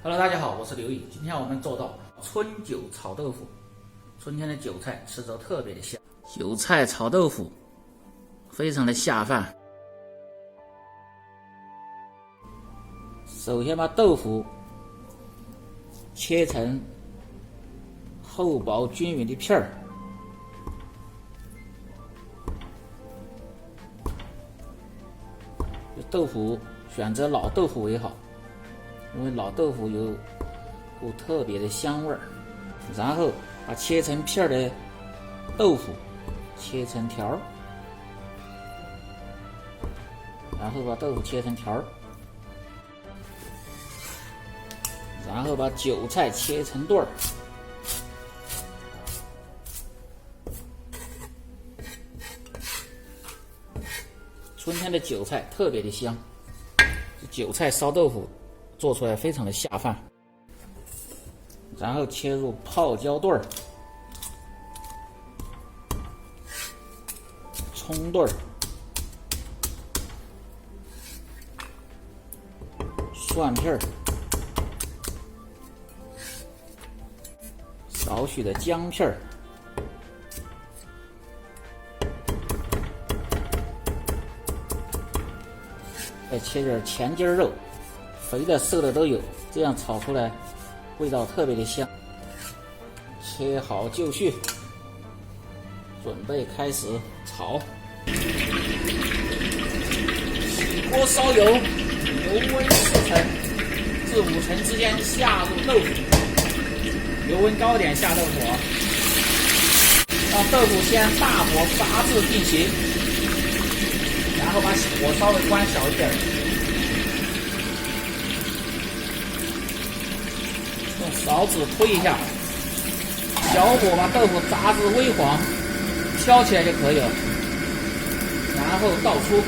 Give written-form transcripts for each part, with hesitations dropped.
Hello， 大家好，我是刘毅。今天我们做到春韭炒豆腐。春天的韭菜吃着特别的香，韭菜炒豆腐非常的下饭。首先把豆腐切成厚薄均匀的片儿，豆腐选择老豆腐为好，因为老豆腐有股特别的香味儿。然后把切成片的豆腐切成条，然后把豆腐切成条，然后把韭菜切成段儿。春天的韭菜特别的香，韭菜烧豆腐做出来非常的下饭。然后切入泡椒段儿、葱段儿、蒜片儿、少许的姜片儿，再切点前筋肉，肥的瘦的都有，这样炒出来味道特别的香。切好就绪，准备开始炒。起锅烧油，油温4成至5成之间下入豆腐，油温高点下豆腐啊，让豆腐先大火炸至定型，然后把火稍微关小一点，用勺子推一下，小火把豆腐炸至微黄，飘起来就可以了。然后倒出，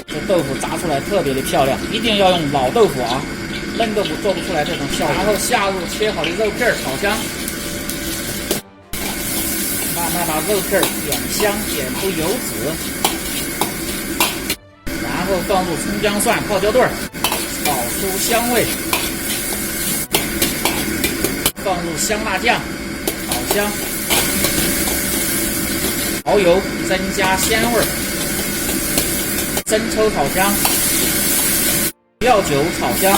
这豆腐炸出来特别的漂亮，一定要用老豆腐啊，嫩豆腐做不出来这种效果。然后下入切好的肉片炒香，慢慢把肉片卷香，卷出油脂，然后放入葱姜蒜泡椒段，炒出香味，放入香辣酱，炒香，蚝油增加鲜味，生抽炒香，料酒炒香，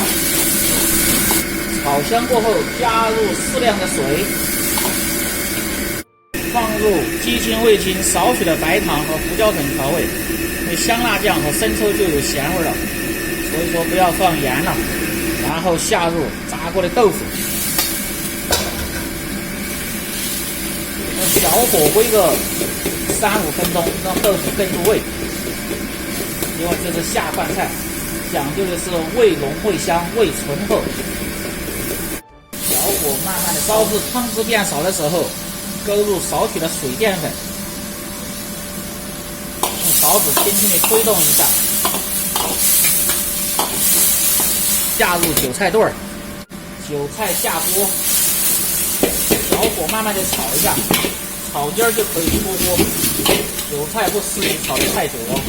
炒香过后加入适量的水，放入鸡精、味精、少许的白糖和胡椒粉调味，因为香辣酱和生抽就有咸味了，所以说不要放盐了。然后下入炸过的豆腐，用小火煨个3-5分钟，让豆腐更入味。因为这是下饭菜，讲究的是味浓味香味醇厚。小火慢慢的烧至汤汁变少的时候，勾入少许的水淀粉，用勺子轻轻的推动一下，下入韭菜段儿，韭菜下锅，小火慢慢的炒一下，炒尖就可以出锅。韭菜不适宜炒得太久哦。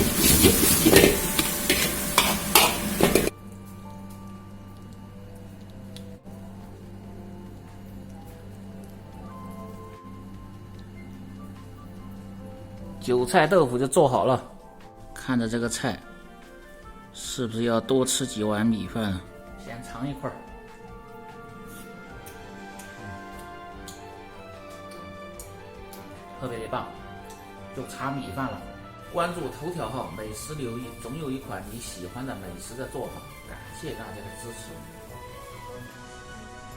韭菜豆腐就做好了，看着这个菜，是不是要多吃几碗米饭？先尝一块儿，特别的棒，就差米饭了。关注头条号美食刘毅，总有一款你喜欢的美食的做法。感谢大家的支持。